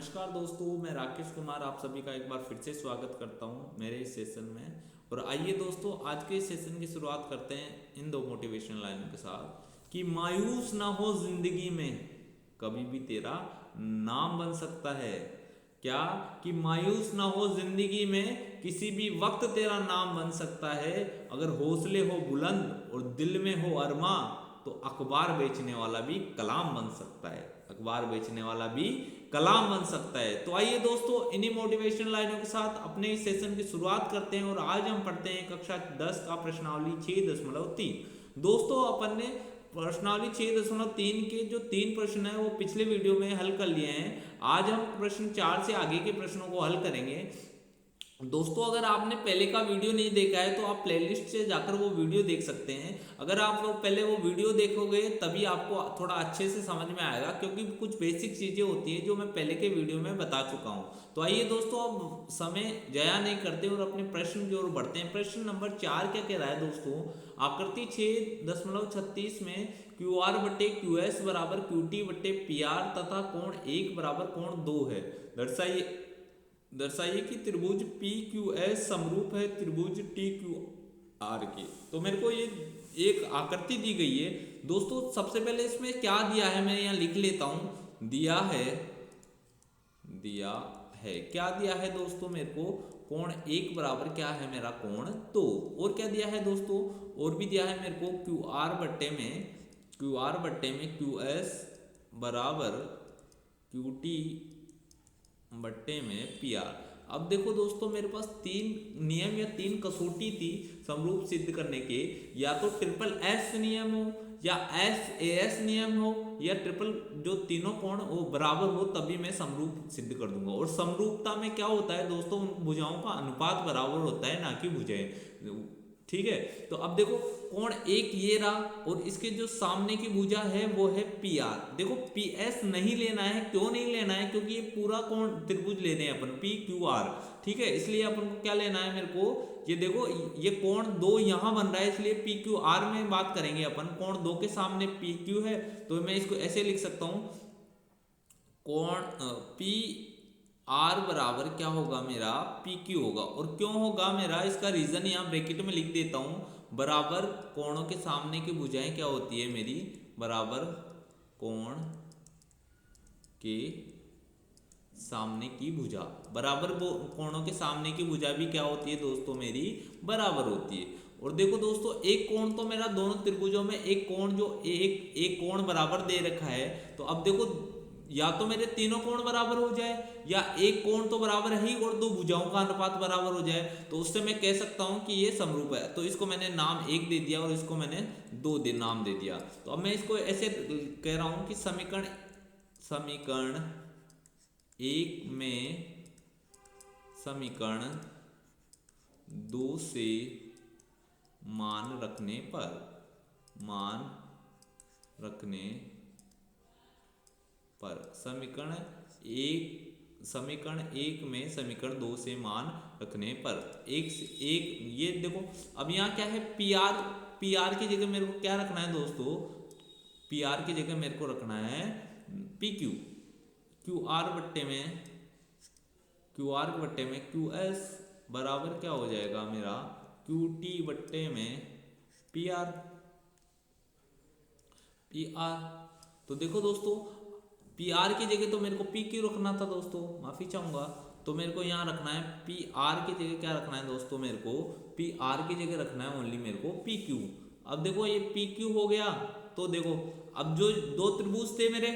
नमस्कार दोस्तों, मैं राकेश कुमार आप सभी का एक बार फिर से स्वागत करता हूं मेरे इस सेशन में। और आइए दोस्तों, आज के इस सेशन की शुरुआत करते हैं इन दो मोटिवेशनल लाइनों के साथ कि मायूस ना हो जिंदगी में, कभी भी तेरा नाम बन सकता है। क्या कि मायूस ना हो जिंदगी में, किसी भी वक्त तेरा नाम बन सकता है। अगर हौसले हो बुलंद और दिल में हो अरमा, तो अखबार बेचने वाला भी कलाम बन सकता है। अखबार बेचने वाला भी कलाम बन सकता है। तो आइए दोस्तों, इन्हीं मोटिवेशनल लाइनों के साथ अपने इस सेशन की शुरुआत करते हैं। और आज हम पढ़ते हैं कक्षा 10 का प्रश्नावली 6.3। दोस्तों, अपन ने प्रश्नावली 6.3 के जो 3 प्रश्न है वो पिछले वीडियो में हल कर लिए हैं। आज हम प्रश्न 4 से आगे के प्रश्नों को हल करेंगे। दोस्तों, अगर आपने पहले का वीडियो नहीं देखा है तो आप प्लेलिस्ट से जाकर वो वीडियो देख सकते हैं। अगर आप लोग पहले वो वीडियो देखोगे तभी आपको थोड़ा अच्छे से समझ में आएगा, क्योंकि कुछ बेसिक चीज़ें होती हैं जो मैं पहले के वीडियो में बता चुका हूँ। तो आइए दोस्तों, अब समय जया नहीं करते और अपने प्रश्न की ओर बढ़ते हैं। प्रश्न नंबर 4 क्या कह रहा है दोस्तों? आकृति 6.36 में क्यू आर बटे क्यू एस बराबर क्यू टी बटे पी आर तथा कोण 1 बराबर कोण 2 है। दर्शाइए कि त्रिभुज पी क्यू एस समरूप है त्रिभुज टी क्यू आर के। तो मेरे को ये एक आकृति दी गई है दोस्तों। सबसे पहले इसमें क्या दिया है मैं यहाँ लिख लेता हूं। दिया है क्या दिया है दोस्तों मेरे को? कोण 1 बराबर क्या है मेरा? कोण 2। और क्या दिया है दोस्तों? और भी दिया है मेरे को क्यू आर बट्टे में क्यू एस बराबर क्यू टी बट्टे में पी आर। अब देखो दोस्तों, मेरे पास 3 नियम या 3 कसौटी थी समरूप सिद्ध करने के। या तो ट्रिपल एस नियम हो, या एस ए एस नियम हो, या ट्रिपल जो तीनों कोण वो बराबर हो, तभी मैं समरूप सिद्ध कर दूंगा। और समरूपता में क्या होता है दोस्तों? उन भुजाओं का अनुपात बराबर होता है, ना कि भुजाएं। ठीक है, तो अब देखो कोण 1 ये रहा और इसके जो सामने की भुजा है वो है पी आर। देखो पी एस नहीं लेना है। क्यों नहीं लेना है? क्योंकि ये पूरा कोण त्रिभुज ले रहे हैं अपन, पी क्यू आर। ठीक है, इसलिए अपन को क्या लेना है मेरे को? ये देखो, ये कोण 2 यहां बन रहा है, इसलिए पी क्यू आर में बात करेंगे अपन। कोण 2 के सामने पी क्यू है, तो मैं इसको ऐसे लिख सकता हूं, कोण पी आर बराबर क्या होगा मेरा? पी क्यू होगा। और क्यों होगा मेरा? इसका रीजन यहाँ ब्रैकेट में लिख देता हूं। बराबर कोणों के सामने की भुजाएं क्या होती है मेरी? बराबर कोण के सामने की भुजा, बराबर वो कोणों के सामने की भुजा भी क्या होती है दोस्तों मेरी? बराबर होती है। और देखो दोस्तों, एक कोण तो मेरा दोनों त्रिभुजों में एक कोण जो एक कोण बराबर दे रखा है। तो अब देखो, या तो मेरे तीनों कोण बराबर हो जाए, या एक कोण तो बराबर है ही और 2 भुजाओं का अनुपात बराबर हो जाए, तो उससे मैं कह सकता हूं कि ये समरूप है। तो इसको मैंने नाम 1 दे दिया और इसको मैंने 2 नाम दे दिया। तो अब मैं इसको ऐसे कह रहा हूं कि समीकरण 1 में समीकरण 2 से मान रखने पर समीकरण 1 में समीकरण 2 से मान रखने पर एक से एक। ये देखो, अब यहाँ क्या है? पी आर की जगह मेरे को क्या रखना है दोस्तों? पी आर की जगह मेरे को रखना है पी क्यू। क्यू आर बट्टे में क्यू एस बराबर क्या हो जाएगा मेरा? क्यू टी बट्टे में पी आर। तो देखो दोस्तों, पी आर की जगह तो मेरे को पी क्यू रखना था दोस्तों, माफी चाहूंगा। तो मेरे को यहाँ रखना है पी आर की जगह क्या रखना है दोस्तों? मेरे को पी आर की जगह रखना है ओनली मेरे को पी क्यू। अब देखो, ये पी क्यू हो गया। तो देखो, अब जो 2 त्रिभुज थे मेरे,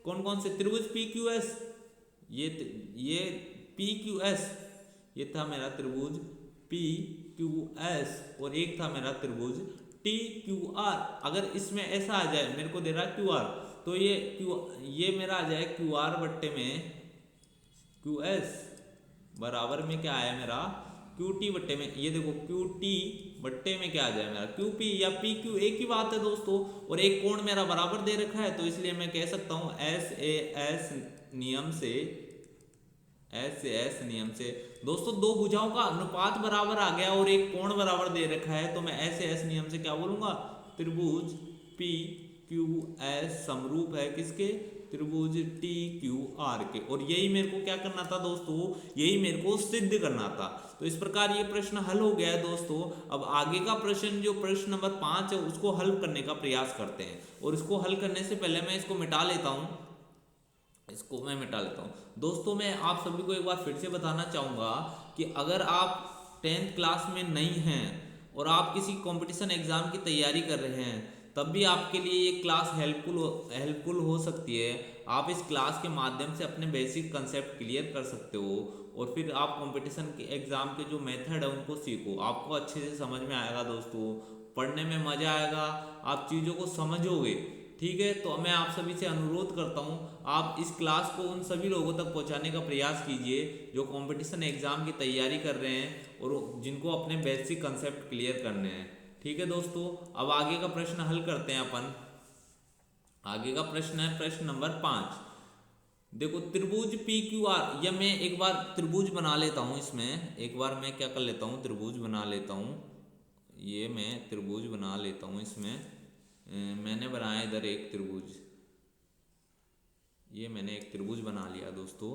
कौन कौन से त्रिभुज? पी क्यू एस, ये पी क्यू एस, ये था मेरा त्रिभुज पी क्यू एस, और एक था मेरा त्रिभुज टी क्यू आर। अगर इसमें ऐसा आ जाए, मेरे को दे रहा है क्यू आर, तो ये मेरा आ जाए क्यू आर बट्टे में क्यू एस बराबर में क्या आया मेरा? क्यू टी बट्टे में। ये देखो, क्यू टी बट्टे में क्या आ जाए मेरा? क्यू पी या पी क्यू, एक ही बात है दोस्तों। और एक कोण मेरा बराबर दे रखा है, तो इसलिए मैं कह सकता हूं एस ए एस नियम से दोस्तों 2 भुजाओं का अनुपात बराबर आ गया और एक कोण बराबर दे रखा है। तो मैं एस नियम से क्या बोलूंगा? त्रिभुज पी क्यू एस समरूप है किसके? त्रिभुज टी क्यू आर के। और यही मेरे को क्या करना था दोस्तों, यही मेरे को सिद्ध करना था। तो इस प्रकार ये प्रश्न हल हो गया है दोस्तों। अब आगे का प्रश्न जो प्रश्न नंबर 5 है उसको हल करने का प्रयास करते हैं। और इसको हल करने से पहले मैं इसको मिटा लेता हूँ, इसको मैं मिटा लेता हूँ दोस्तों। मैं आप सभी को एक बार फिर से बताना चाहूँगा कि अगर आप 10th क्लास में नहीं हैं और आप किसी कंपटीशन एग्जाम की तैयारी कर रहे हैं, तब भी आपके लिए ये क्लास हेल्पफुल हो सकती है। आप इस क्लास के माध्यम से अपने बेसिक कंसेप्ट क्लियर कर सकते हो और फिर आप कंपटीशन के एग्ज़ाम के जो मेथड है उनको सीखो। आपको अच्छे से समझ में आएगा दोस्तों, पढ़ने में मज़ा आएगा, आप चीज़ों को समझोगे। ठीक है, तो मैं आप सभी से अनुरोध करता हूँ आप इस क्लास को उन सभी लोगों तक पहुँचाने का प्रयास कीजिए जो कंपटीशन एग्ज़ाम की तैयारी कर रहे हैं और जिनको अपने बेसिक कंसेप्ट क्लियर करने हैं। ठीक है दोस्तों, अब आगे का प्रश्न हल करते हैं अपन। आगे का प्रश्न है प्रश्न नंबर 5। देखो त्रिभुज पी क्यू आर, या मैं एक बार त्रिभुज बना लेता हूँ इसमें, एक बार मैं क्या कर लेता हूँ, त्रिभुज बना लेता हूँ। ये मैं त्रिभुज बना लेता हूँ इसमें, मैंने बनाया इधर एक त्रिभुज, ये मैंने एक त्रिभुज बना लिया दोस्तों।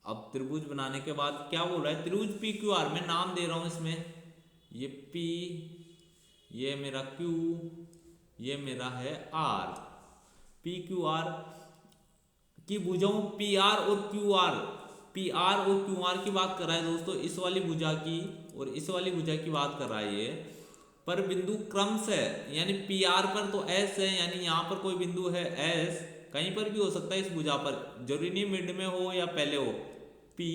अब त्रिभुज बनाने के बाद क्या बोल रहा है, त्रिभुज पी क्यू आर, मैं नाम दे रहा हूँ इसमें, ये पी, ये मेरा क्यू, ये मेरा है आर। पी क्यू आर की भुजाओं पी आर और क्यू आर, पी आर और क्यू आर की बात कर रहा है दोस्तों, इस वाली भुजा की और इस वाली भुजा की बात कर रहा है ये। पर बिंदु क्रमश है, यानी पी आर पर तो एस है, यानी यहाँ पर कोई बिंदु है एस, कहीं पर भी हो सकता है इस भुजा पर, जरूरी नहीं मिड में हो या पहले हो। पी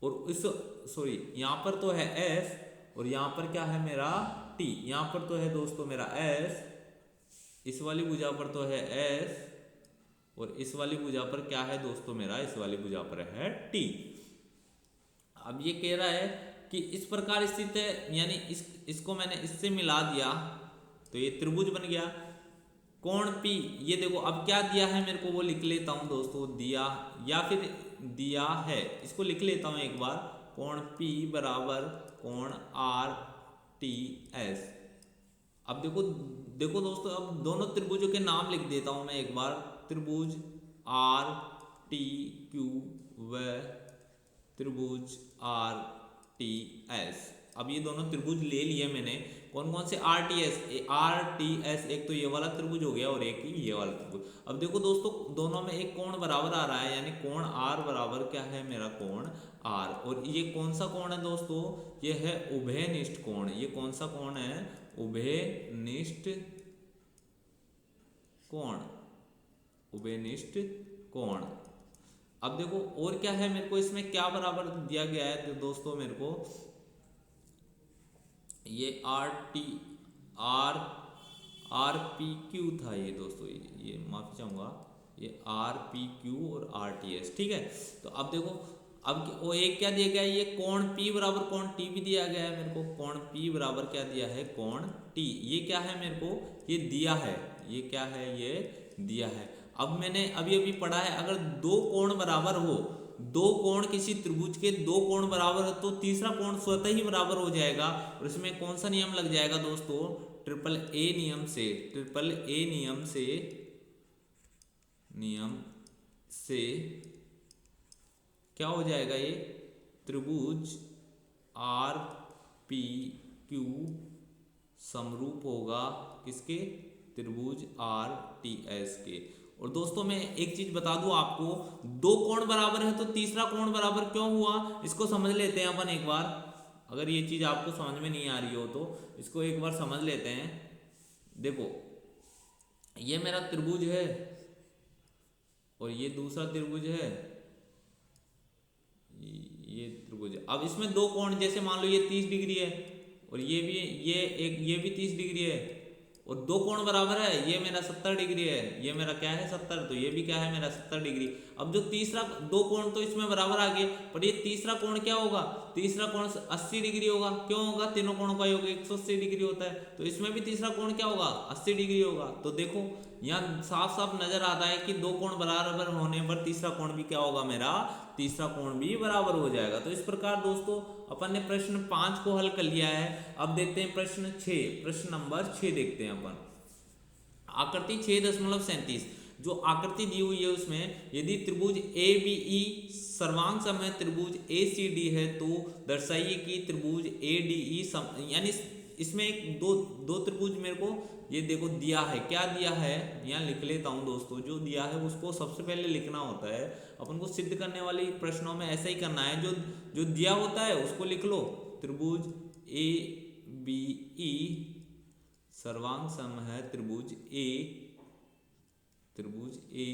और इस सॉरी यहाँ पर तो है एस और यहाँ पर क्या है मेरा टी, यहाँ पर तो है दोस्तों मेरा एस, इस वाली भुजा पर तो है एस और इस वाली भुजा पर क्या है दोस्तों मेरा, इस वाली भुजा पर है टी। अब ये कह रहा है कि इस प्रकार स्थित है, यानी इसको मैंने इससे मिला दिया तो ये त्रिभुज बन गया। कोण P, ये देखो अब क्या दिया है मेरे को वो लिख लेता हूं दोस्तों, दिया या फिर दिया है, इसको लिख लेता हूं एक बार। कोण P बराबर कोण RTS। अब देखो देखो दोस्तों, अब दोनों त्रिभुजों के नाम लिख देता हूं मैं एक बार, त्रिभुज RTQ व त्रिभुज RTS। अब ये दोनों त्रिभुज ले लिए मैंने, कौन कौन से, RTS, एक तो ये वाला त्रिभुज हो गया और एक ही ये वाला त्रिभुज। अब देखो दोस्तों दोनों में एक कोण बराबर आ रहा है, यानी कोण R बराबर क्या है मेरा कोण R। और ये कौन सा कोण है दोस्तों, ये है उभयनिष्ठ कोण। ये कौन सा कोण है, उभयनिष्ठ कोण, उभयनिष्ठ कोण। अब देखो और क्या है मेरे को इसमें क्या बराबर दिया गया है तो दोस्तों मेरे को ये RPQ था ये दोस्तों, ये माफी चाहूंगा, ये RPQ और RTS। ठीक है, तो अब देखो अब वो एक क्या दिया गया है, ये कोण P बराबर कोण T भी दिया गया है मेरे को। कोण P बराबर क्या दिया है, कोण T। ये क्या है मेरे को, ये दिया है, ये क्या है, ये दिया है। अब मैंने अभी पढ़ा है, अगर दो कोण बराबर हो, दो कोण किसी त्रिभुज के दो कोण बराबर हो तो तीसरा कोण स्वतः ही बराबर हो जाएगा। और इसमें कौन सा नियम लग जाएगा दोस्तों, ट्रिपल ए नियम से, ट्रिपल ए नियम से क्या हो जाएगा, ये त्रिभुज RPQ समरूप होगा किसके, त्रिभुज RTS के। और दोस्तों मैं एक चीज बता दूं आपको, दो कोण बराबर है तो तीसरा कोण बराबर क्यों हुआ, इसको समझ लेते हैं अपन एक बार। अगर ये चीज आपको समझ में नहीं आ रही हो तो इसको एक बार समझ लेते हैं। देखो ये मेरा त्रिभुज है और ये दूसरा त्रिभुज है, ये त्रिभुज। अब इसमें दो कोण, जैसे मान लो ये 30 डिग्री है और ये भी, ये भी 30 डिग्री है और दो कोण बराबर है, ये मेरा 70 डिग्री है, ये मेरा क्या है 70, तो ये भी क्या है मेरा 70 डिग्री। अब जो तीसरा, दो कोण तो इसमें बराबर आ गए, पर ये तीसरा कोण क्या होगा, तीसरा कोण 80 डिग्री होगा। क्यों होगा, तीनों कोणों का योग 180 डिग्री होता है, तो इसमें भी तीसरा कोण क्या होगा, 80 डिग्री होगा। तो देखो यहाँ साफ साफ नजर आता है कि दो कोण बराबर होने पर तीसरा कोण भी क्या होगा मेरा, तीसरा कोण भी बराबर हो जाएगा। तो इस प्रकार दोस्तों अपन ने प्रश्न 5 को हल कर लिया है। अब देखते हैं प्रश्न 6, प्रश्न नंबर 6 देखते हैं अपन। आकृति 6.37, जो आकृति दी हुई है उसमें यदि त्रिभुज ए बी ई सर्वांग सम है, त्रिभुज ए सी डी है, तो दर्शाइए कि त्रिभुज ए डी ई सम, यानी इसमें एक दो त्रिभुज मेरे को ये देखो दिया है, क्या दिया है यहाँ लिख लेता हूँ दोस्तों। जो दिया है उसको सबसे पहले लिखना होता है, अपन को सिद्ध करने वाली प्रश्नों में ऐसा ही करना है, जो दिया होता है उसको लिख लो। त्रिभुज ए बी ई सर्वांग सम है त्रिभुज ए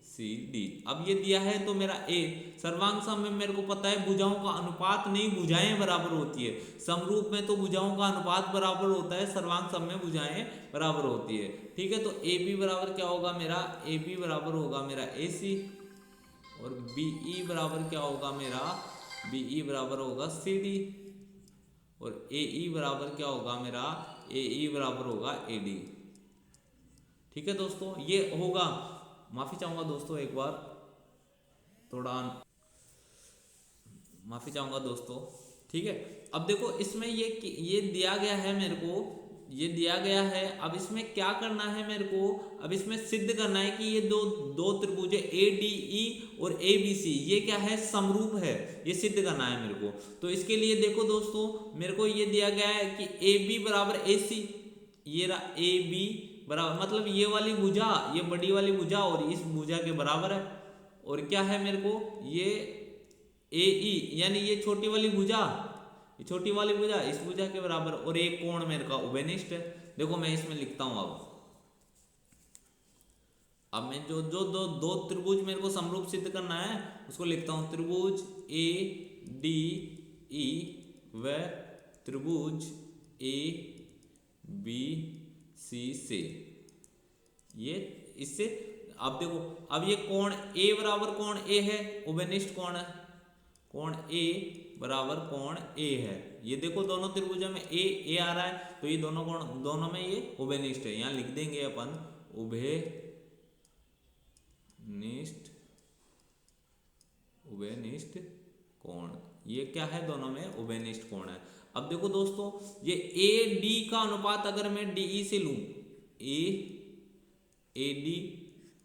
सी डी। अब ये दिया है तो मेरा ए सर्वांग सम में मेरे को पता है भुजाओं का अनुपात नहीं, भुजाएं बराबर होती है। समरूप में तो भुजाओं का अनुपात बराबर होता है, सर्वांग सम में भुजाएं बराबर होती है। ठीक है, तो ए बी बराबर क्या होगा मेरा, ए बी बराबर होगा मेरा ए सी, और बी ई बराबर क्या होगा मेरा, बी ई बराबर होगा सी डी, और ए ई बराबर क्या होगा मेरा, ए ई बराबर होगा ए डी। ठीक है दोस्तों, ये होगा। माफी चाहूंगा दोस्तों, एक बार थोड़ा माफी चाहूंगा दोस्तों। ठीक है, अब देखो इसमें ये दिया गया है मेरे को, ये दिया गया है। अब इसमें क्या करना है मेरे को, अब इसमें सिद्ध करना है कि ये दो त्रिभुज ए डी ई और ए बी सी ये क्या है, समरूप है, ये सिद्ध करना है मेरे को। तो इसके लिए देखो दोस्तों, मेरे को ये दिया गया है कि ए बी बराबर ए सी, ये रहा ए बी बराबर, मतलब ये वाली भुजा, ये बड़ी वाली भुजा और इस भुजा के बराबर है। और क्या है मेरे को, ये ए ई यानी ये छोटी वाली भुजा, ये छोटी वाली भुजा इस भुजा के बराबर, और एक कोण मेरे का उभयनिष्ठ है। देखो मैं इसमें लिखता हूं। अब मैं जो दो त्रिभुज मेरे को समरूप सिद्ध करना है उसको लिखता हूं। त्रिभुज ए डी ई व त्रिभुज ए बी सी से, ये इससे। अब देखो, अब ये कोण ए बराबर कोण ए है, उभयनिष्ठ कोण है, कोण ए बराबर कोण ए है। ये देखो दोनों त्रिभुजों में ए आ रहा है, तो ये दोनों कोण, दोनों में ये उभयनिष्ठ है। यहां लिख देंगे अपन उभयनिष्ठ कोण, ये क्या है, दोनों में उभयनिष्ठ कोण है। अब देखो दोस्तों, ये ए डी का अनुपात अगर मैं डी ई से लूं, ए डी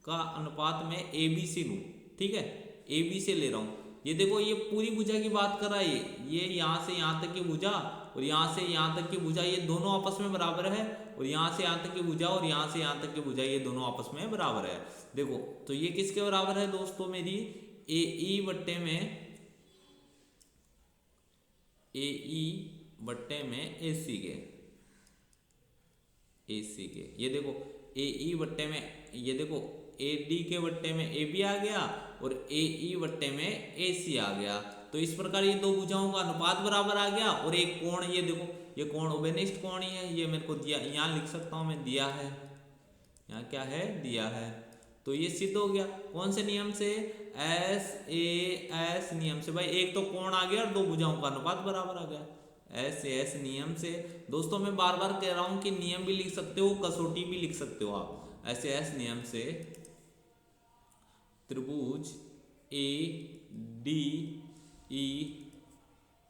का अनुपात में ए बी से लूं, ठीक है, ए बी से ले रहा हूं। ये देखो ये पूरी भुजा की बात कर रहा है, ये यहां से यहां तक की भुजा और यहां से यहां तक की भुजा, ये दोनों आपस में बराबर है। और यहां से यहां तक की भुजा और यहां से यहां तक की भुजा, ये दोनों आपस में बराबर है। देखो तो ये किसके बराबर है दोस्तों, मेरी ए ई बट्टे में ए सी के, ये देखो ए ई बट्टे में, ये देखो ए डी के बट्टे में ए बी आ गया और ए ई बट्टे में ए सी आ गया। तो इस प्रकार ये दो भुजाओं का अनुपात बराबर आ गया। और एक कोण, ये देखो ये कोण उभयनिष्ठ कोण ही है, ये मेरे को दिया, यहाँ लिख सकता हूं मैं, दिया है, यहाँ क्या है, दिया है। तो ये सिद्ध हो गया। कौन से नियम से, एस नियम से। भाई एक तो कोण आ गया और दो भुजाओं का अनुपात बराबर आ गया, एस नियम से। दोस्तों मैं बार बार कह रहा हूं कि नियम भी लिख सकते हो, कसौटी भी लिख सकते हो आप। एस नियम से त्रिभुज ए डी ई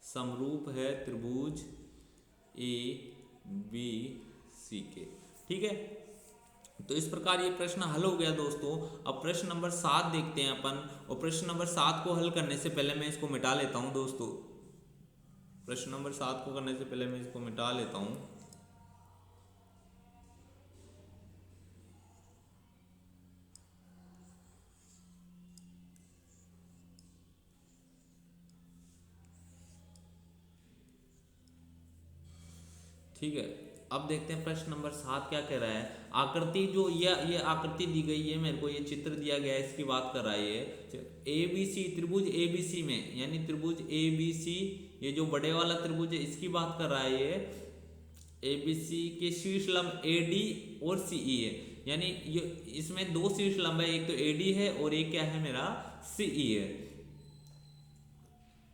समरूप है त्रिभुज ए बी सी के। ठीक है, तो इस प्रकार ये प्रश्न हल हो गया दोस्तों। अब प्रश्न नंबर 7 देखते हैं अपन। और प्रश्न नंबर 7 को हल करने से पहले मैं इसको मिटा लेता हूं दोस्तों। प्रश्न नंबर 7 को करने से पहले मैं इसको मिटा लेता हूं। ठीक है, अब देखते हैं प्रश्न नंबर 7 क्या कह रहा है। आकृति जो ये आकृति दी गई है मेरे को, ये चित्र दिया गया है, इसकी बात कर रहा है। ये ए बी सी, त्रिभुज ए बी सी में, यानी त्रिभुज ए बी सी, ये जो बड़े वाला त्रिभुज है इसकी बात कर रहा है। ये ए बी सी के शीर्ष लंब ए डी और सी ई है, यानी ये इसमें दो शीर्ष लंब है, एक तो ए डी है और एक क्या है मेरा सी ई है।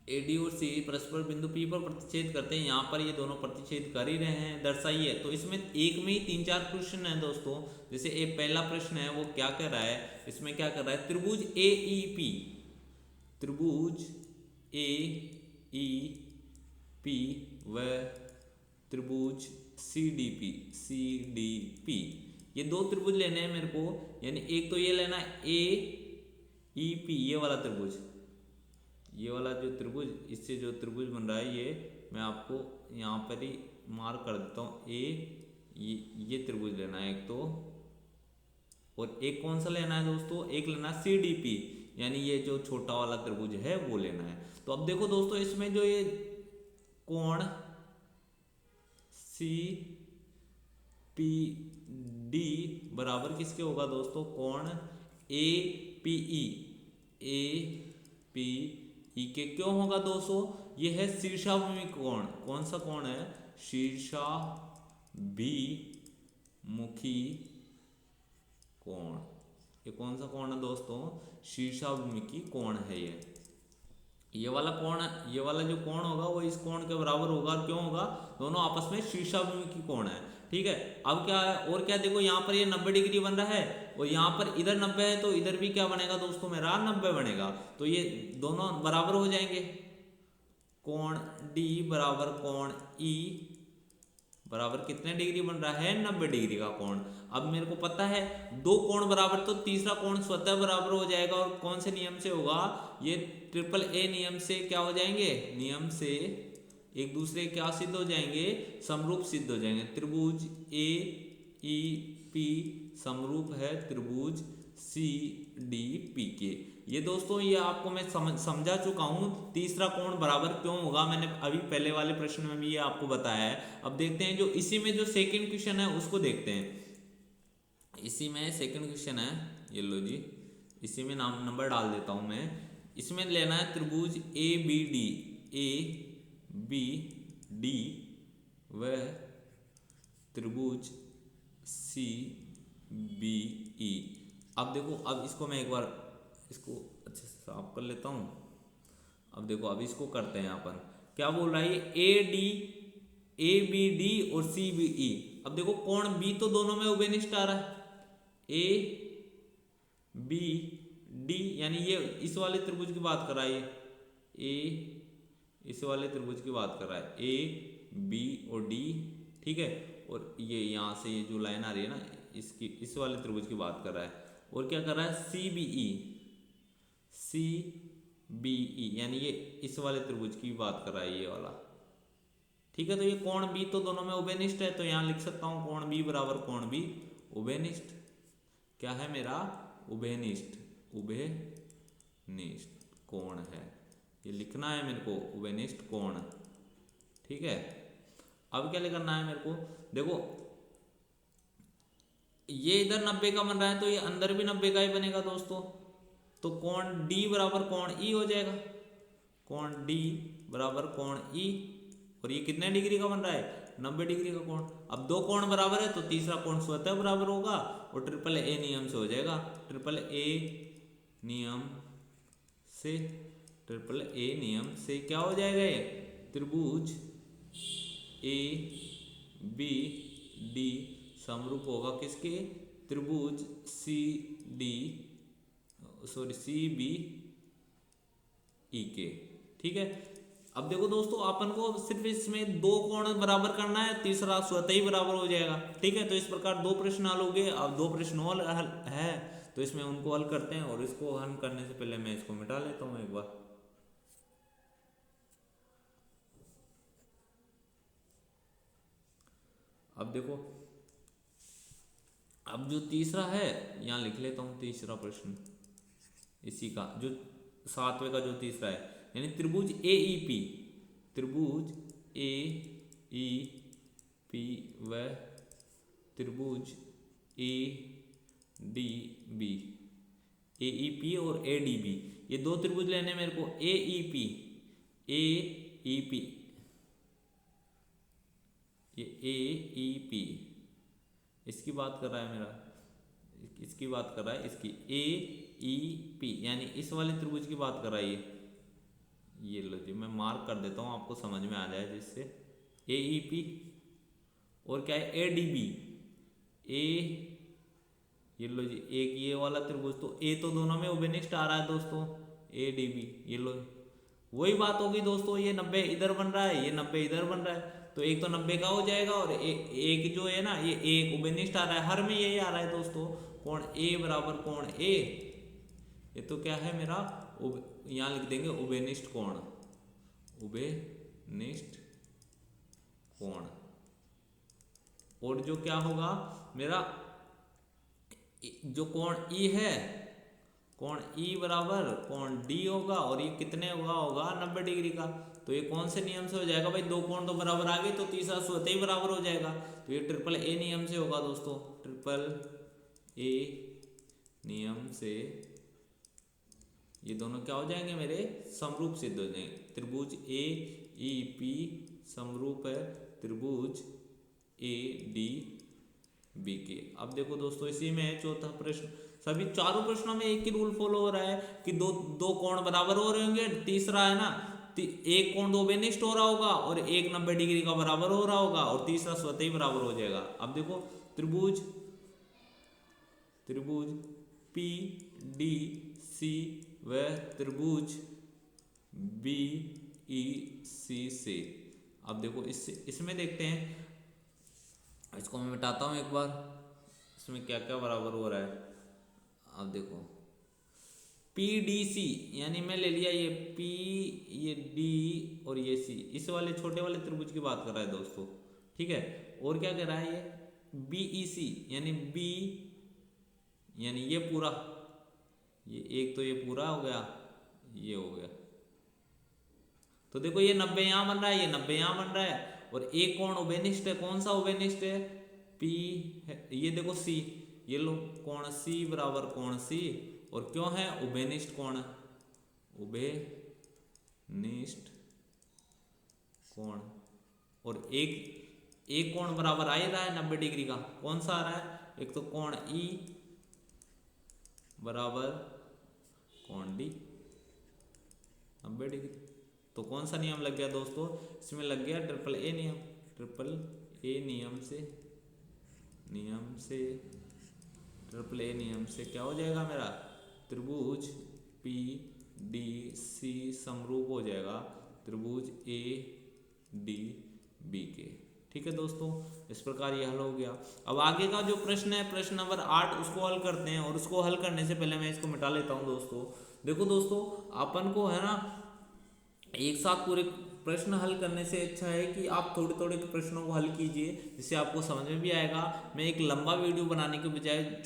एडी और सी परस्पर बिंदु पी पर प्रतिच्छेद करते हैं। यहाँ पर ये दोनों प्रतिच्छेद कर ही रहे हैं, दर्शाइए। तो इसमें एक में ही 3-4 प्रश्न है दोस्तों। जैसे एक पहला प्रश्न है वो क्या कर रहा है, इसमें क्या कर रहा है, त्रिभुज ए ई पी, त्रिभुज ए ई पी व त्रिभुज सी डी पी ये दो त्रिभुज लेने हैं मेरे को, यानी एक तो ये लेना है ए ई पी, ये वाला त्रिभुज, ये वाला जो त्रिभुज, इससे जो त्रिभुज बन रहा है ये मैं आपको यहाँ पर ही मार्क कर देता हूँ, ये त्रिभुज लेना है एक तो, और एक कौन सा लेना है दोस्तों, एक लेना है सी डी पी, यानी ये जो छोटा वाला त्रिभुज है वो लेना है। तो अब देखो दोस्तों इसमें जो ये कोण सी पी डी बराबर किसके होगा दोस्तों, कोण ए पी ई के क्यों होगा दोस्तों, ये है शीर्षाभिमुखी कोण। कौन सा कोण है, शीर्षाभिमुखी कोण। ये कौन सा कोण है दोस्तों, शीर्षाभिमुखी कोण है। ये वाला कोण, ये वाला जो कोण होगा वो इस कोण के बराबर होगा। क्यों होगा, दोनों आपस में शीर्षाभिमुखी कोण है, ठीक है। अब क्या है, और क्या, देखो यहाँ पर ये 90 डिग्री बन रहा है और यहाँ पर इधर 90 है, तो इधर भी क्या बनेगा दोस्तों मेरा 90 बनेगा। तो ये दोनों बराबर हो जाएंगे। कोण डी बराबर कोण ई बराबर कितने डिग्री बन रहा है, 90 डिग्री का कोण। अब मेरे को पता है दो कोण बराबर, तो तीसरा कोण स्वतः बराबर हो जाएगा। और कौन से नियम से होगा, ये ट्रिपल ए नियम से क्या हो जाएंगे, नियम से एक दूसरे क्या सिद्ध हो जाएंगे, समरूप सिद्ध हो जाएंगे। त्रिभुज ए ई पी समरूप है त्रिभुज सी डी पी के। ये दोस्तों ये आपको मैं समझा चुका हूं, तीसरा कोण बराबर क्यों होगा, मैंने अभी पहले वाले प्रश्न में भी ये आपको बताया है। अब देखते हैं जो इसी में जो सेकंड क्वेश्चन है उसको देखते हैं। इसी में सेकंड क्वेश्चन है, ये लो जी, इसी में नंबर डाल देता हूं मैं। इसमें लेना है त्रिभुज ए बी डी व त्रिभुज सी बी ई। अब देखो, अब इसको मैं एक बार इसको अच्छे से साफ कर लेता हूं। अब देखो, अब इसको करते हैं अपन, क्या बोल रहा है ए बी डी और सी बी ई। अब देखो कोण बी तो दोनों में उभयनिष्ठ आ रहा है, ए बी डी, यानी ये इस वाले त्रिभुज की बात कर रहा है, ये इस वाले त्रिभुज की बात कर रहा है, ए बी और डी, ठीक है। और ये यहाँ से ये जो लाइन आ रही है ना, इसकी इस वाले त्रिभुज की बात कर रहा है। और क्या कर रहा है, सी बी ई, यानी ये इस वाले त्रिभुज की बात कर रहा है, ये वाला, ठीक है। तो ये कोण बी तो दोनों में उभयनिष्ठ है, तो यहाँ लिख सकता हूँ कोण बी बराबर कोण बी उभयनिष्ठ। क्या है मेरा, उभयनिष्ठ कोण है, ये लिखना है मेरे को, उभयनिष्ठ कोण, ठीक है। अब क्या करना है मेरे को, देखो ये इधर 90 का बन रहा है, तो ये अंदर भी 90 का ही बनेगा दोस्तों। तो कोण डी बराबर कोण ई हो जाएगा, कोण डी बराबर कोण ई। और ये कितने डिग्री का बन रहा है, 90 डिग्री का कोण। अब दो कोण बराबर है तो तीसरा कोण स्वतः बराबर होगा, और ट्रिपल ए नियम से हो जाएगा। ट्रिपल ए नियम से क्या हो जाएगा, ये त्रिभुज ए बी डी समरूप होगा किसके, त्रिभुज सी बी ई के, ठीक है। अब देखो दोस्तों, अपन को सिर्फ इसमें दो कोण बराबर करना है, तीसरा स्वतः ही बराबर हो जाएगा, ठीक है। तो इस प्रकार दो प्रश्न हल हो गए। अब दो प्रश्न और हल है, तो इसमें उनको हल करते हैं। और इसको हल करने से पहले मैं इसको मिटा लेता हूं एक बार। अब देखो, अब जो तीसरा है यहाँ लिख लेता हूं, तीसरा प्रश्न इसी का, जो 7वें का जो तीसरा है, यानी त्रिभुज ए ई पी व त्रिभुज A D B, A E P और ए डी बी, ये दो त्रिभुज लेने मेरे को। ए ई पी, ये ए ई पी इसकी बात कर रहा है मेरा, इसकी बात कर रहा है, इसकी ए ई पी, यानी इस वाले त्रिभुज की बात कर रहा है ये लो जी, मैं मार्क कर देता हूँ आपको समझ में आ जाए जिससे। ए ई पी और क्या है, ए डी बी, ये लो जी, एक ये वाला त्रिभुज, तो ए तो दोनों में उभयनिष्ठ आ रहा है दोस्तों, ए डी बी, ये लो वही बात होगी दोस्तों। ये 90 इधर बन रहा है, ये 90 इधर बन रहा है, तो एक तो 90 का हो जाएगा, और एक जो है ना ये एक उभयनिष्ठ आ रहा है, हर में यही आ रहा है दोस्तों, कोण ए बराबर कोण ए, ये तो क्या है मेरा यहाँ लिख देंगे उभयनिष्ठ कोण, उभयनिष्ठ कोण। और जो क्या होगा मेरा जो कोण ई है, कोण ई बराबर कोण डी होगा, और ये कितने होगा 90 डिग्री का। तो ये कौन से नियम से हो जाएगा भाई, दो कोण तो बराबर आ गए तो तीसरा स्वतः ही बराबर हो जाएगा, तो ये ट्रिपल ए नियम से होगा दोस्तों, ट्रिपल ए नियम से ये दोनों क्या हो जाएंगे मेरे, समरूप सिद्ध हो जाएंगे। त्रिभुज ए ई पी समरूप है त्रिभुज ए डी बी के। अब देखो दोस्तों इसी में चौथा प्रश्न, सभी चारों प्रश्नों में एक ही रूल फॉलो हो रहा है कि दो दो कोण बराबर हो रहे होंगे, तीसरा है ना एक कोण दो बेनिष्ठ हो रहा होगा और एक 90 डिग्री का बराबर हो रहा होगा, और तीसरा स्वतः ही बराबर हो जाएगा। अब देखो त्रिभुज पी डी सी व त्रिभुज बी ई सी से। अब देखो इसमें देखते हैं, इसको मैं मिटाता हूं एक बार, इसमें क्या क्या बराबर हो रहा है। अब देखो पी डी सी, यानी मैं ले लिया ये पी, ये डी और ये सी, इस वाले छोटे वाले त्रिभुज की बात कर रहा है दोस्तों, ठीक है। और क्या कह रहा है ये बी ई सी, यानी बी यानी ये पूरा, ये एक तो ये पूरा हो गया, ये हो गया, तो देखो ये 90 यहां बन रहा है, ये 90 यहां बन रहा है, और एक कोण उभयनिष्ठ है, कौन सा उभयनिष्ठ है, पी है, ये देखो सी, ये लो कोण सी बराबर कोण सी, और क्यों है उभयनिष्ठ कोण, उभयनिष्ठ कोण, और एक कोण बराबर आ ही रहा है 90 डिग्री का, कौन सा आ रहा है, एक तो कोण ई बराबर कोण डी 90 डिग्री। तो कौन सा नियम लग गया दोस्तों, इसमें लग गया ट्रिपल ए नियम, ट्रिपल ए नियम से ट्रिपल ए नियम से क्या हो जाएगा मेरा, त्रिभुज पी डी सी समरूप हो जाएगा त्रिभुज ए डी बी के। ठीक है दोस्तों, इस प्रकार ये हल हो गया। अब आगे का जो प्रश्न है प्रश्न नंबर 8, उसको हल करते हैं, और उसको हल करने से पहले मैं इसको मिटा लेता हूं दोस्तों। देखो दोस्तों अपन को है ना एक साथ पूरे प्रश्न हल करने से अच्छा है कि आप थोड़े थोड़े प्रश्नों को हल कीजिए, जिससे आपको समझ में भी आएगा। मैं एक लंबा वीडियो बनाने के बजाय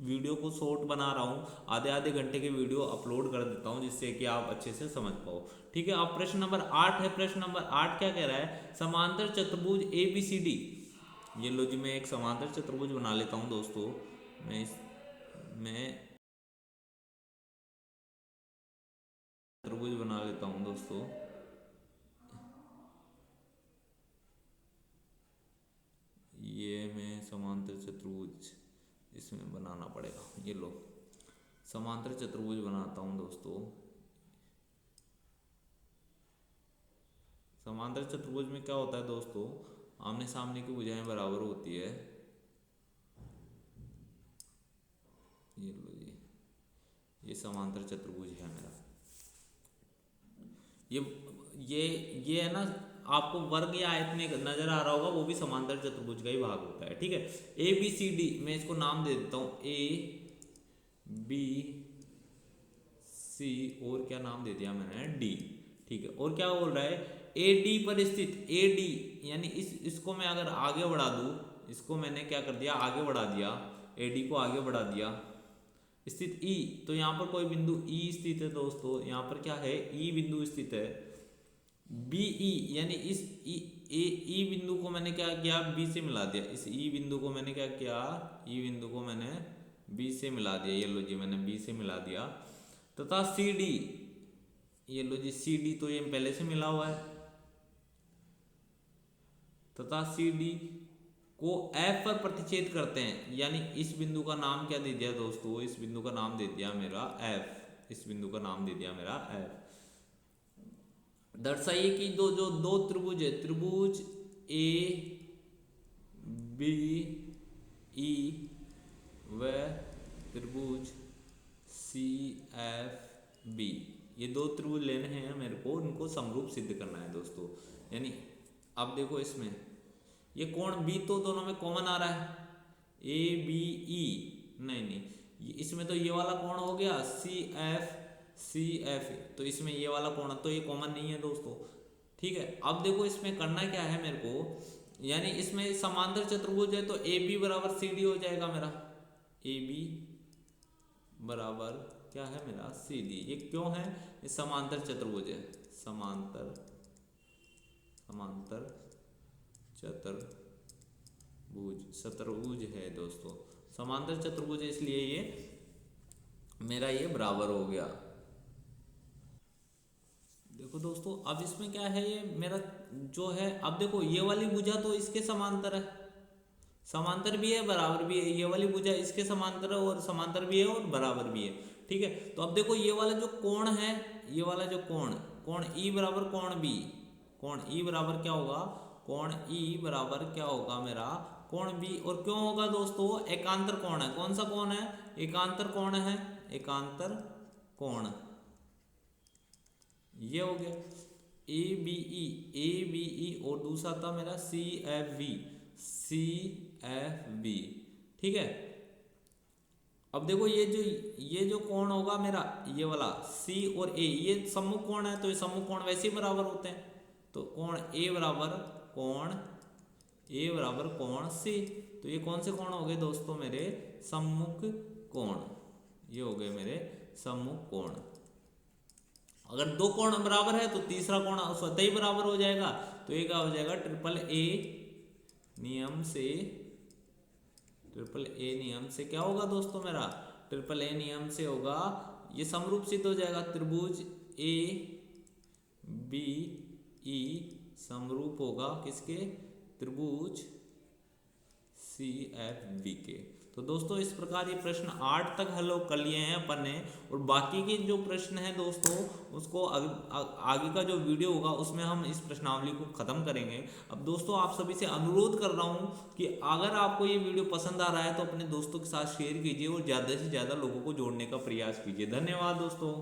वीडियो को शॉर्ट बना रहा हूँ, आधे आधे घंटे के वीडियो अपलोड कर देता हूँ, जिससे कि आप अच्छे से समझ पाओ। ठीक है, अब प्रश्न नंबर 8 है। प्रश्न नंबर 8 क्या कह रहा है, समांतर चतुर्भुज ए बी सी डी। ये लो जी, मैं एक समांतर चतुर्भुज बना लेता हूँ दोस्तों, मैं चतुर्भुज बना लेता हूँ दोस्तों। ये मैं समांतर चतुर्भुज इसमें बनाना पड़ेगा, ये लो समांतर चतुर्भुज बनाता हूँ दोस्तों। समांतर चतुर्भुज में क्या होता है दोस्तों, आमने सामने की भुजाएं बराबर होती है। ये लो जी, ये समांतर चतुर्भुज है मेरा। ये है ना, आपको वर्ग या आयत में नजर आ रहा होगा, वो भी समांतर चतुर्भुज का ही भाग होता है। ठीक है, ए बी सी डी, मैं इसको नाम दे देता हूँ ए बी सी, और क्या नाम दे दिया मैंने, डी। ठीक है, और क्या बोल रहा है, ए डी पर स्थित, ए डी यानी इसको मैं अगर आगे बढ़ा दूं, इसको मैंने क्या कर दिया, आगे बढ़ा दिया, ए डी को आगे बढ़ा दिया, स्थित ई, तो यहाँ पर कोई बिंदु ई स्थित है दोस्तों, यहाँ पर क्या है, ई बिंदु स्थित है। बी ई यानी इस ई बिंदु को मैंने क्या किया, बी से मिला दिया, इस ई बिंदु को मैंने क्या किया, ई बिंदु को मैंने बी से मिला दिया। ये लो जी, मैंने बी से मिला दिया। तथा सी डी, ये लो जी सी डी, तो ये पहले से मिला हुआ है। तथा सी डी को एफ पर प्रतिच्छेद करते हैं, यानी इस बिंदु का नाम क्या दे दिया दोस्तों, इस बिंदु का नाम दे दिया मेरा एफ, इस बिंदु का नाम दे दिया मेरा एफ। दर्शाइए कि दो त्रिभुज है, त्रिभुज ए बी ई व त्रिभुज सी एफ बी, ये दो त्रिभुज लेने हैं मेरे को, इनको समरूप सिद्ध करना है दोस्तों। यानी अब देखो इसमें ये कोण बी तो दोनों में कॉमन आ रहा है, ए बी ई, नहीं इसमें तो ये वाला कोण हो गया सी एफ, तो इसमें ये वाला कोण तो ये कॉमन नहीं है दोस्तों, ठीक है। अब देखो इसमें करना क्या है मेरे को, यानी इसमें समांतर चतुर्भुज है तो ए बी बराबर सी डी हो जाएगा मेरा, ए बी बराबर क्या है मेरा सी डी। ये क्यों है, ये समांतर चतुर्भुज है, समांतर चतुर्भुज है दोस्तों, समांतर चतुर्भुज है, इसलिए ये मेरा ये बराबर हो गया। देखो दोस्तों अब इसमें क्या है, ये मेरा जो है, अब देखो ये वाली भुजा तो इसके समांतर है, समांतर भी है बराबर भी है, ये वाली भुजा इसके समांतर है और समांतर भी है और बराबर भी है, ठीक है। तो अब देखो ये वाला जो कोण है, ये वाला जो कोण ई बराबर कोण बी, कोण ई बराबर क्या होगा, कोण ई बराबर क्या होगा मेरा कोण बी, और क्यों होगा दोस्तों, एकांतर कोण है, कौन सा कोण है, एकांतर कोण है, एकांतर कोण, ये हो गया ए बी ई और दूसरा था मेरा सी एफ बी, ठीक है। अब देखो ये जो कोण होगा मेरा, ये वाला सी और ए, ये सम्मुख कोण है, तो ये सम्मुख कोण वैसे ही बराबर होते हैं, तो कोण ए बराबर कोण सी, तो ये कौन से कोण हो गए दोस्तों मेरे, सम्मुख कोण, ये हो गए मेरे सम्मुख कोण। अगर दो कोण बराबर है तो तीसरा कोण स्वतः ही बराबर हो जाएगा, तो ये क्या हो जाएगा, ट्रिपल ए नियम से क्या होगा दोस्तों मेरा, ट्रिपल ए नियम से होगा, ये समरूप सिद्ध हो जाएगा, त्रिभुज ए बी ई समरूप होगा किसके, त्रिभुज सी एफ बी के। तो दोस्तों इस प्रकार ये प्रश्न 8 तक हल कर लिए हैं अपन ने, और बाकी के जो प्रश्न हैं दोस्तों उसको आगे का जो वीडियो होगा उसमें हम इस प्रश्नावली को खत्म करेंगे। अब दोस्तों आप सभी से अनुरोध कर रहा हूं कि अगर आपको ये वीडियो पसंद आ रहा है तो अपने दोस्तों के साथ शेयर कीजिए और ज़्यादा से ज़्यादा लोगों को जोड़ने का प्रयास कीजिए। धन्यवाद दोस्तों।